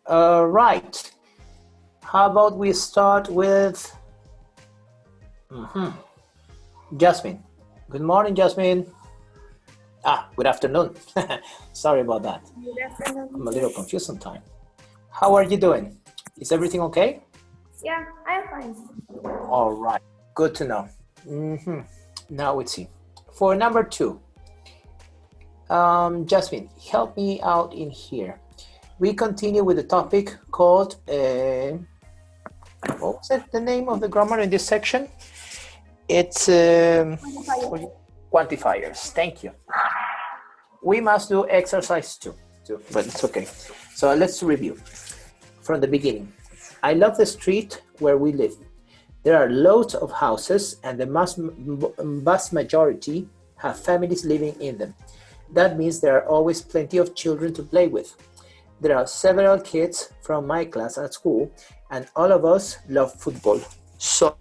Right. How about we start with Jasmine. Good morning, Jasmine. Good afternoon. Sorry about that. Good afternoon. I'm a little confused sometimes. How are you doing? Is everything okay? Yeah, I'm fine. All right. Good to know. Now let's see. For number 2, Jasmine, help me out in here. We continue with the topic called, what was it, the name of the grammar in this section? It's quantifiers. Thank you. We must do exercise 2, but it's okay. So let's review from the beginning. I love the street where we live. There are loads of houses and the vast majority have families living in them. That means there are always plenty of children to play with. There are several kids from my class at school and all of us love football. So,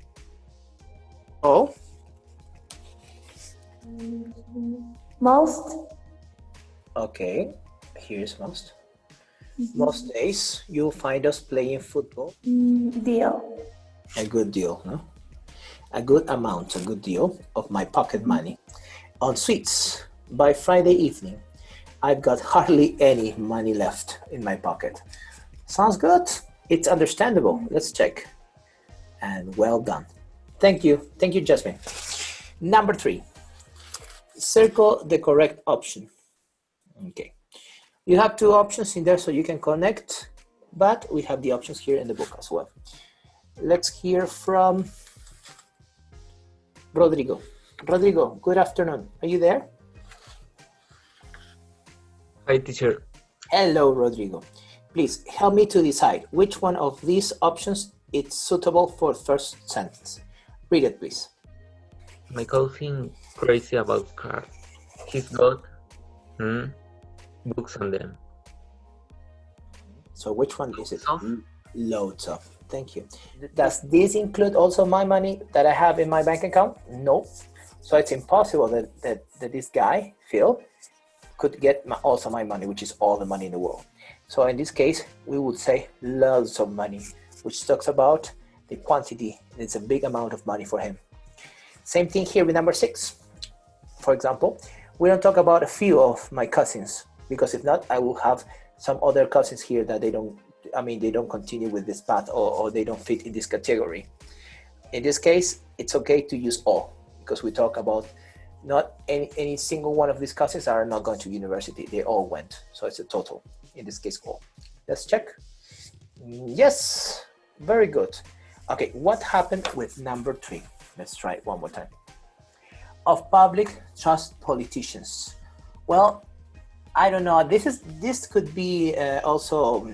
Most. okay, here's most. Most days you'll find us playing football. Deal. A good deal, no? A good amount, a good deal of my pocket money on sweets. By Friday evening, I've got hardly any money left in my pocket. Sounds good. It's understandable. Let's check. And well done. Thank you. Thank you, Jasmine. Number 3, circle the correct option. Okay. You have 2 options in there so you can connect, but we have the options here in the book as well. Let's hear from Rodrigo. Rodrigo, good afternoon. Are you there? Hi, teacher. Hello, Rodrigo. Please help me to decide which one of these options is suitable for first sentence. Read it, please. My cousin crazy about cars. He's got books on them. So which one is it? Of? Loads of. Thank you. Does this include also my money that I have in my bank account? No. So it's impossible that this guy, Phil, could get also my money, which is all the money in the world. So in this case, we would say loads of money, which talks about the quantity. It's a big amount of money for him. Same thing here with number 6. For example, we don't talk about a few of my cousins, because if not, I will have some other cousins here that they don't continue with this path or they don't fit in this category. In this case, it's okay to use all, because we talk about not any single one of these cousins are not going to university. They all went. So it's a total. In this case, all. Let's check. Yes, very good. Okay, what happened with number 3? Let's try it one more time. Of public trust politicians. Well, I don't know. This could be also,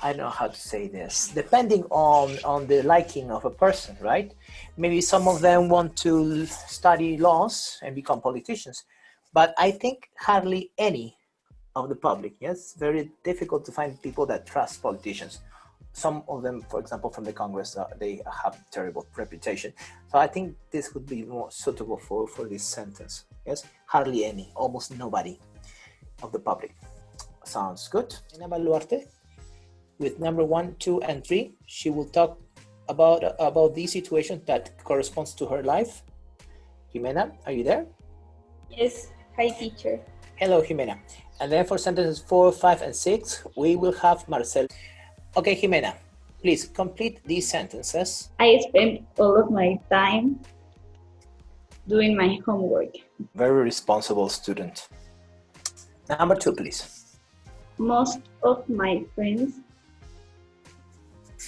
I don't know how to say this, depending on the liking of a person, right? Maybe some of them want to study laws and become politicians, but I think hardly any of the public. Yes, very difficult to find people that trust politicians. Some of them, for example, from the Congress, they have terrible reputation. So I think this would be more suitable for this sentence. Yes, hardly any, almost nobody of the public. Sounds good. Jimena Baluarte, with number 1, 2, and 3, she will talk about the situation that corresponds to her life. Jimena, are you there? Yes. Hi, teacher. Hello, Jimena. And then for sentences 4, 5, and 6, we will have Marcel. Okay, Jimena, please complete these sentences. I spend all of my time doing my homework. Very responsible student. Number 2, please. Most of my friends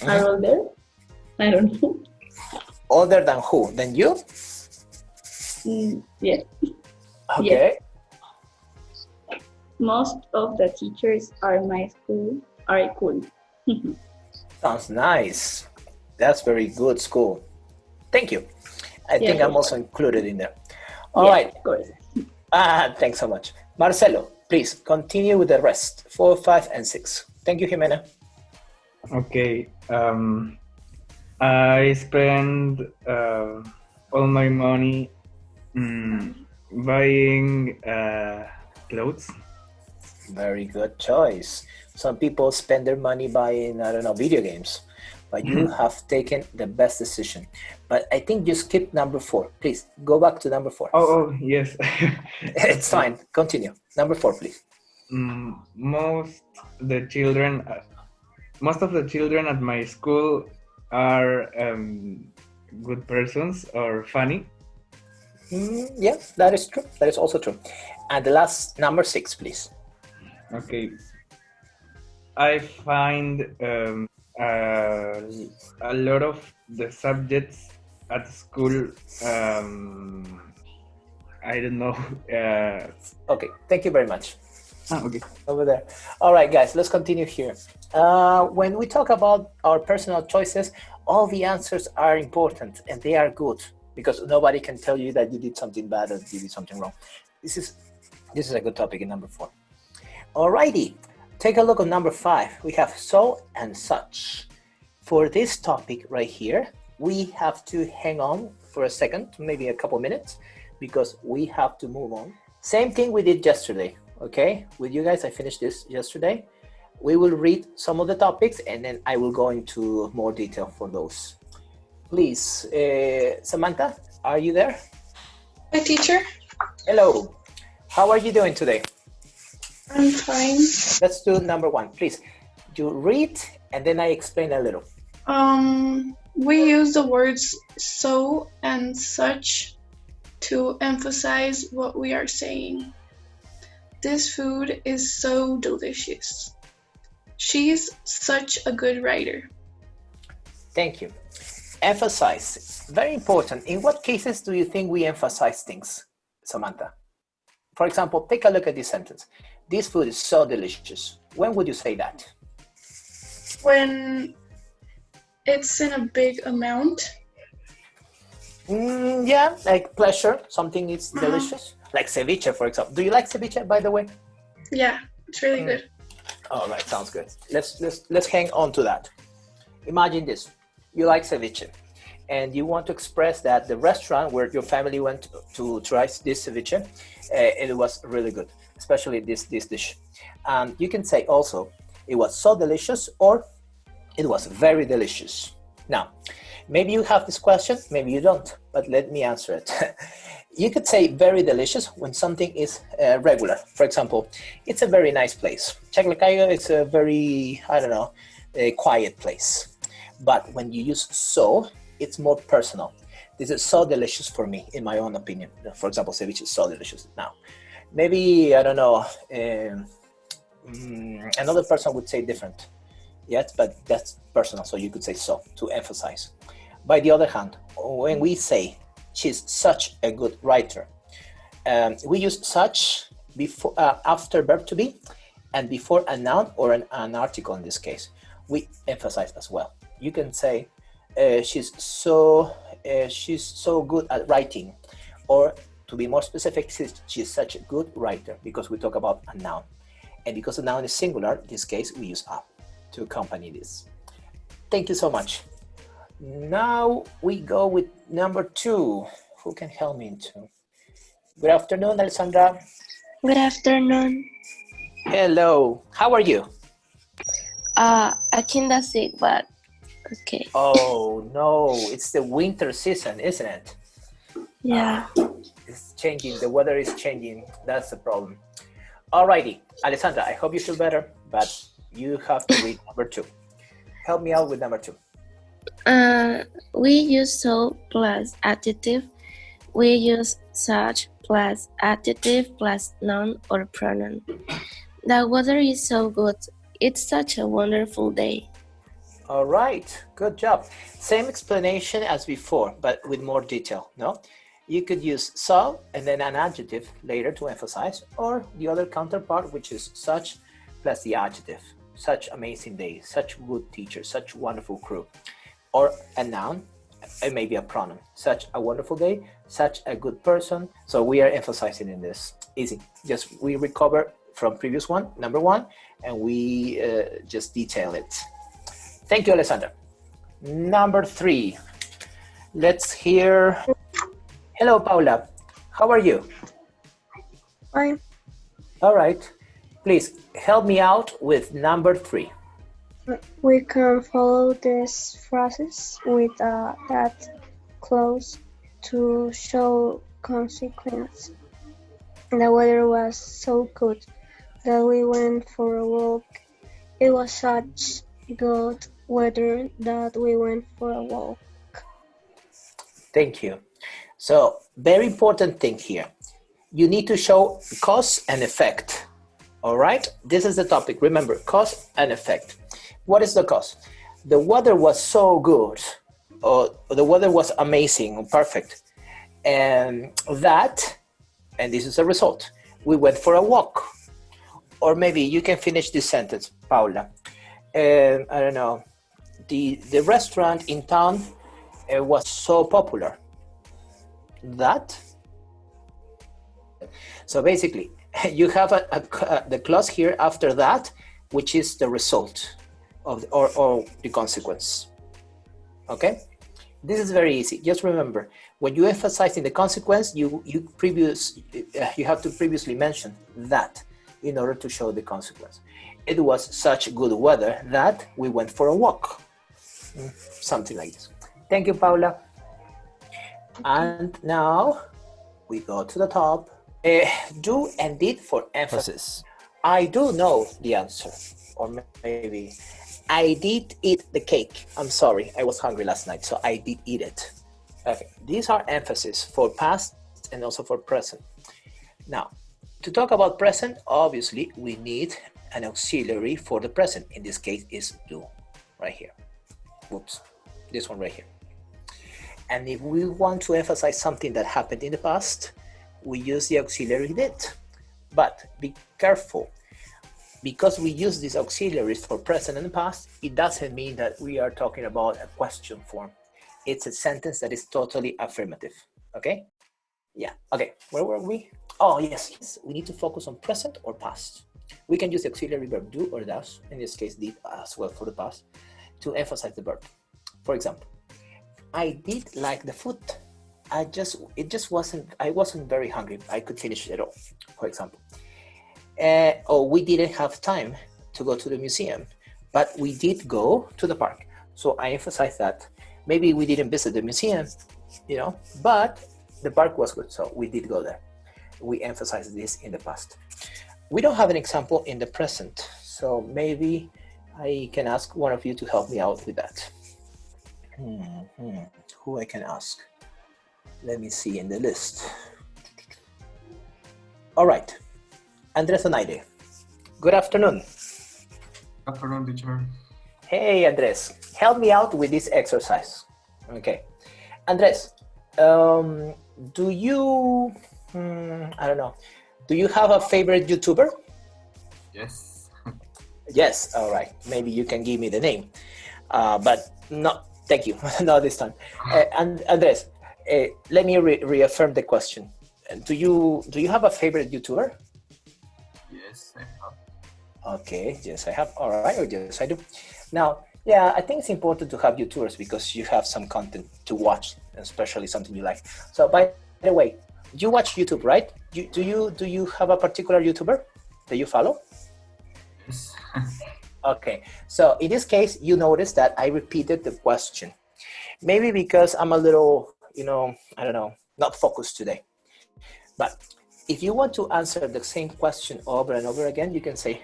are older. I don't know. Older than who? Than you? Yeah. Okay. Yes. Most of the teachers at my school are cool. Sounds nice. That's very good school. Thank you. I think I'm also included in there. All right. Of course. Thanks so much. Marcelo, please continue with the rest. 4, 5, and 6. Thank you, Jimena. Okay. I spend all my money buying clothes. Very good choice. Some people spend their money buying, I don't know, video games, but you have taken the best decision. But I think you skipped number 4. Please go back to number 4. Oh, yes. It's fine. Continue. Number 4, please. Most of the children at my school are good persons or funny. Yeah, that is true. That is also true. And the last, number 6, please. Okay. I find a lot of the subjects at school, I don't know. Okay, thank you very much. Okay. Over there. All right, guys, let's continue here. When we talk about our personal choices, all the answers are important and they are good because nobody can tell you that you did something bad or you did something wrong. This is a good topic in number 4. Alrighty, take a look at number 5. We have so and such. For this topic right here, we have to hang on for a second, maybe a couple minutes, because we have to move on. Same thing we did yesterday, okay? With you guys, I finished this yesterday. We will read some of the topics and then I will go into more detail for those. Please, Samantha, are you there? Hi, teacher. Hello, how are you doing today? I'm fine. Let's do number 1, please. You read and then I explain a little. We use the words so and such to emphasize what we are saying. This food is so delicious. She's such a good writer. Thank you. Emphasize, very important. In what cases do you think we emphasize things, Samantha? For example, take a look at this sentence. This food is so delicious. When would you say that? When it's in a big amount. Yeah, like pleasure, something is delicious. Like ceviche, for example. Do you like ceviche, by the way? Yeah, it's really good. All right, sounds good. Let's hang on to that. Imagine this. You like ceviche and you want to express that the restaurant where your family went to try this ceviche, it was really good, especially this dish. You can say also, it was so delicious or it was very delicious. Now, maybe you have this question, maybe you don't, but let me answer it. You could say very delicious when something is regular. For example, it's a very nice place. Chaclacayo is a very, I don't know, a quiet place. But when you use so, it's more personal. This is so delicious for me, in my own opinion. For example, ceviche is so delicious. Now, maybe, I don't know, another person would say different. Yes, but that's personal, so you could say so, to emphasize. By the other hand, when we say, she's such a good writer, we use such before, after verb to be, and before a noun or an article in this case. We emphasize as well. You can say, she's so good at writing, or to be more specific, she's such a good writer, because we talk about a noun. And because the noun is singular, in this case, we use a to accompany this. Thank you so much. Now we go with number 2. Who can help me into? Good afternoon, Alessandra. Good afternoon. Hello. How are you? I kinda sick, but okay. Oh no, it's the winter season, isn't it? Yeah. It's changing. The weather is changing. That's the problem. Alrighty, Alessandra, I hope you feel better, but you have to read number 2. Help me out with number 2. We use so plus adjective. We use such plus adjective plus noun or pronoun. The weather is so good. It's such a wonderful day. All right, good job. Same explanation as before, but with more detail, no? You could use so and then an adjective later to emphasize, or the other counterpart, which is such plus the adjective. Such amazing day, such good teacher, such wonderful crew. Or a noun, it may be a pronoun. Such a wonderful day, such a good person. So we are emphasizing in this. Easy. Just we recover from previous one, number 1, and we just detail it. Thank you, Alessandra. Number 3. Let's hear. Hello, Paula. How are you? Fine. All right. Please help me out with number 3. We can follow this process with that clause to show consequence. The weather was so good that we went for a walk. It was such good weather that we went for a walk. Thank you. So, very important thing here. You need to show cause and effect. All right? This is the topic. Remember, cause and effect. What is the cause? The weather was so good, or the weather was amazing or perfect. And this is the result. We went for a walk. Or maybe you can finish this sentence, Paula. I don't know. The restaurant in town was so popular. So basically, you have the clause here after that, which is the result of or the consequence. Okay, this is very easy. Just remember, when you emphasize in the consequence, you have to previously mention that in order to show the consequence. It was such good weather that we went for a walk. Something like this. Thank you, Paula. And now we go to the top. Do and did for emphasis. I do know the answer. Or maybe I did eat the cake. I'm sorry, I was hungry last night, so I did eat it. Okay, these are emphasis for past and also for present. Now, to talk about present, obviously, we need an auxiliary for the present. In this case, is do, right here. Whoops, this one right here. And if we want to emphasize something that happened in the past, we use the auxiliary did. But be careful, because we use these auxiliaries for present and past, it doesn't mean that we are talking about a question form. It's a sentence that is totally affirmative, okay? Yeah, okay, where were we? Oh, yes, we need to focus on present or past. We can use the auxiliary verb do or does, in this case did as well for the past, to emphasize the verb. For example, I did like the food. I wasn't very hungry. I could finish it all, for example. Or we didn't have time to go to the museum, but we did go to the park. So I emphasize that. Maybe we didn't visit the museum, but the park was good, so we did go there. We emphasize this in the past. We don't have an example in the present, so maybe I can ask one of you to help me out with that. Who I can ask? Let me see in the list. All right, Andres Onaire. Good afternoon. Good afternoon, teacher. Hey, Andres, help me out with this exercise. Okay, Andres, do you, I don't know, do you have a favorite YouTuber? Yes. Yes, all right. Maybe you can give me the name, but no, thank you, not this time. And Andres, let me reaffirm the question. Do you have a favorite YouTuber? Yes, I have. Okay, yes, I have. All right, or yes, I do. Now, yeah, I think it's important to have YouTubers because you have some content to watch, especially something you like. So, by the way, you watch YouTube, right? Do you have a particular YouTuber that you follow? Yes. Okay, so in this case, you notice that I repeated the question. Maybe because I'm a little, I don't know, not focused today. But if you want to answer the same question over and over again, you can say,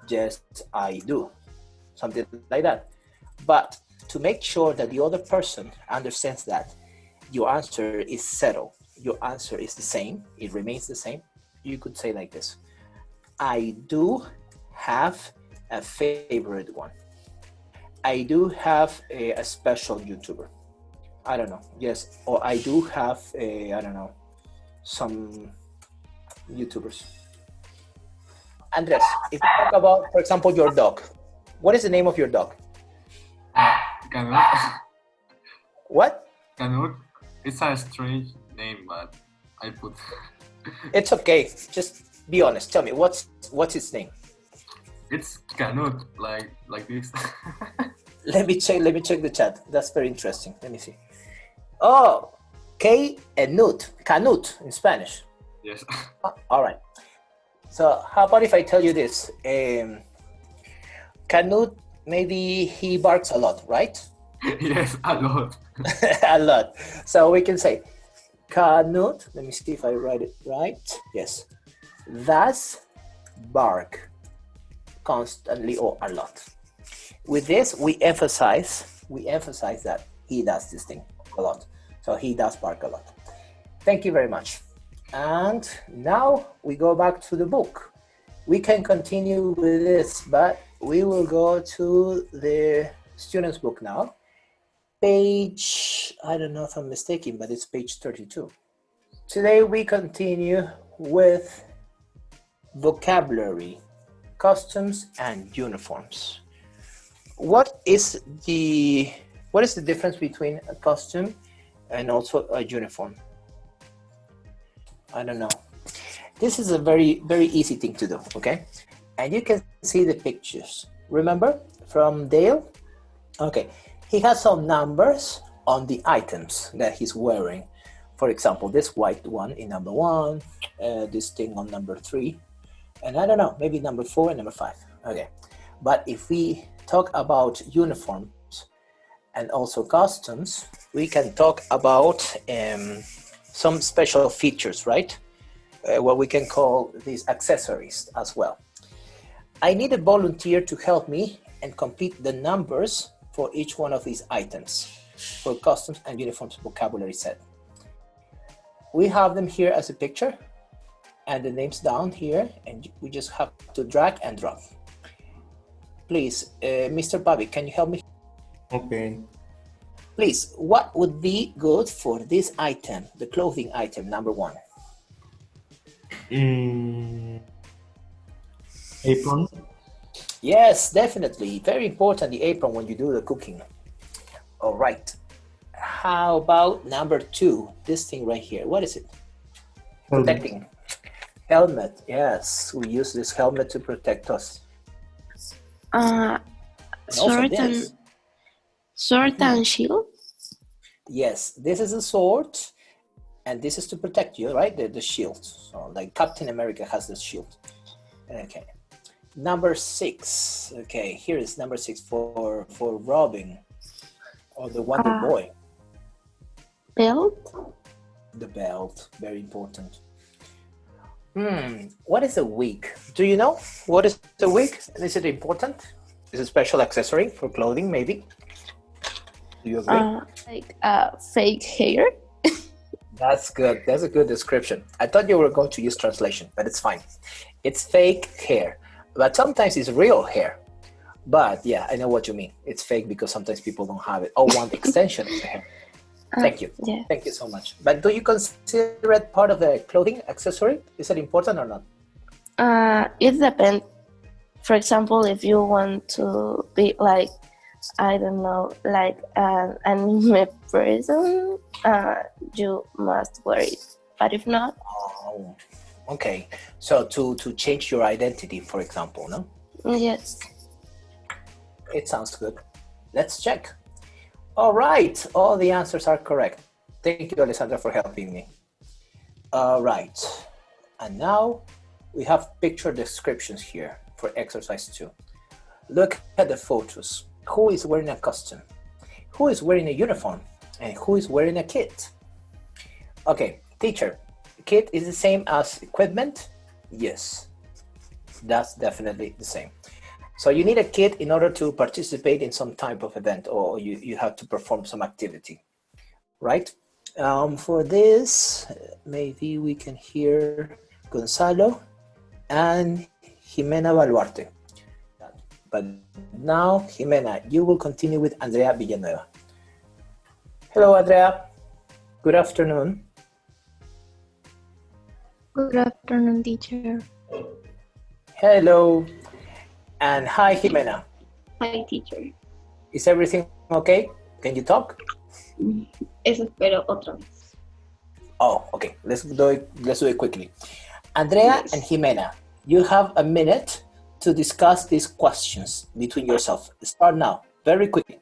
yes, I do. Something like that. But to make sure that the other person understands that your answer is settled, your answer is the same, it remains the same, you could say like this. I do have a favorite one. I do have a special YouTuber. I don't know. Yes, or I do have I don't know, some YouTubers. Andres, if you talk about, for example, your dog, what is the name of your dog? Canut. What? Canut. It's a strange name, but I put. It's okay. Just be honest. Tell me, what's its name? It's Canut, like this. Let me check the chat. That's very interesting. Let me see. Oh, K and Nut. Canut in Spanish. Yes. All right. So how about if I tell you this? Canute, maybe he barks a lot, right? Yes, a lot. A lot. So we can say Canute. Let me see if I write it right. Yes. Does bark constantly or a lot. With this, we emphasize that he does this thing a lot. So he does bark a lot. Thank you very much. And now we go back to the book. We can continue with this, but we will go to the student's book now. Page, I don't know if I'm mistaken, but it's page 32. Today we continue with vocabulary, costumes, and uniforms. What is the difference between a costume and also a uniform? I don't know. This is a very, very easy thing to do, okay? And you can see the pictures. Remember from Dale? Okay, he has some numbers on the items that he's wearing. For example, this white one in number 1, this thing on number 3, and I don't know, maybe number 4 and number 5. Okay, but if we talk about uniforms and also costumes, we can talk about some special features, right? What we can call these accessories as well. I need a volunteer to help me and complete the numbers for each one of these items for costumes and uniforms vocabulary set. We have them here as a picture and the names down here, and we just have to drag and drop. Please, Mr. Bobby, can you help me? Okay. Please, what would be good for this item, the clothing item, number 1? Apron. Yes, definitely. Very important, the apron when you do the cooking. All right. How about number 2? This thing right here. What is it? Helmet. Protecting. Helmet. Yes, we use this helmet to protect us. And also Sword this. and shield. Yes, this is a sword, and this is to protect you, right? The shield. So, like Captain America has the shield. Okay. Number 6. Okay, here is number 6 for Robin, or the Wonder Boy. Belt. The belt, very important. What is a wig? Do you know what is a wig? Is it important? Is it a special accessory for clothing, maybe? Do you agree? Like fake hair. That's good. That's a good description. I thought you were going to use translation, but it's fine. It's fake hair, but sometimes it's real hair. But yeah, I know what you mean. It's fake because sometimes people don't have it or want extension of the hair. Thank you. Yeah. Thank you so much. But do you consider it part of the clothing accessory? Is it important or not? It depends. For example, if you want to be like, I don't know, like an anime person, you must wear it. But if not, Oh, okay. So to change your identity, for example, no? yes. It sounds good. Let's check. All right. All the answers are correct. Thank you, Alessandra, for helping me. All right. And now we have picture descriptions here for exercise 2. Look at the photos. Who is wearing a costume? Who is wearing a uniform? And who is wearing a kit? Okay, teacher, kit is the same as equipment? Yes, that's definitely the same. So you need a kit in order to participate in some type of event, or you have to perform some activity, right? For this, maybe we can hear Gonzalo and Jimena Baluarte. But now, Jimena, you will continue with Andrea Villanueva. Hello, Andrea. Good afternoon. Good afternoon, teacher. Hello. And hi, Jimena. Hi, teacher. Is everything okay? Can you talk? Eso espero otra vez. Oh, okay. Let's do it quickly. Andrea Yes. and Jimena, you have a minute to discuss these questions between yourself. Start now, very quickly.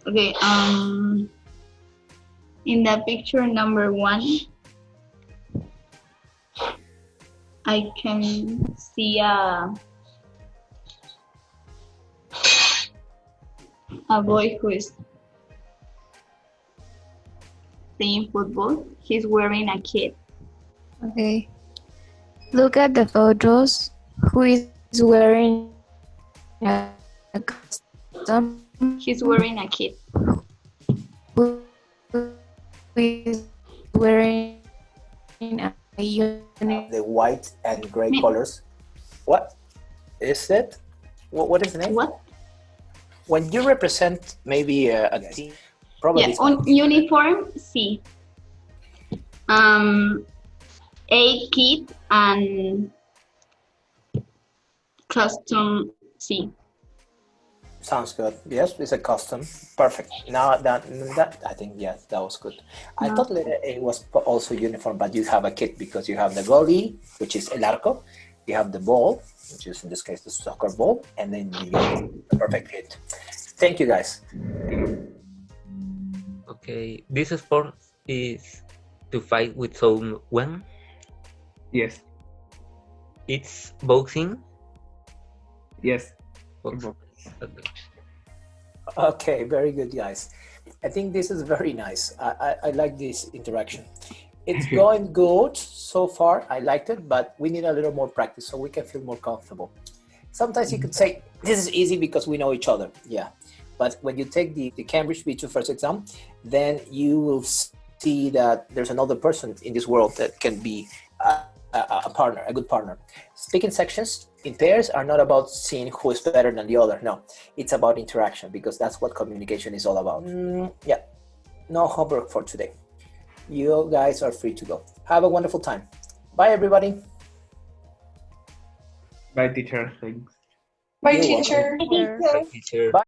Okay. In the picture number 1, I can see a boy who is playing football. He's wearing a kit. Okay. Look at the photos. Who is wearing a costume? He's wearing a kit. Who is wearing a uniform? The white and gray colors. What is it? What is the name? What? When you represent maybe a team, probably. Yeah, on uniform, C. A kit and costume, C. Sounds good. Yes, it's a custom. Perfect. Now that I think yes, that was good. I thought letter A was also uniform, but you have a kit because you have the goalie, which is el arco. You have the ball, which is in this case the soccer ball, and then you get the perfect hit. Thank you, guys. Okay, this sport is to fight with someone. Yes. It's boxing. Yes. Boxing. Okay. Okay, very good, guys. I think this is very nice. I like this interaction. It's going good so far. I liked it, but we need a little more practice so we can feel more comfortable. Sometimes you could say, this is easy because we know each other. Yeah. But when you take the Cambridge B2 first exam, then you will see that there's another person in this world that can be a partner, a good partner. Speaking sections in pairs are not about seeing who is better than the other. No, it's about interaction because that's what communication is all about. Yeah, no homework for today. You guys are free to go. Have a wonderful time. Bye, everybody. Bye, teacher. Thanks. Bye, You're teacher. Bye, teacher. Bye.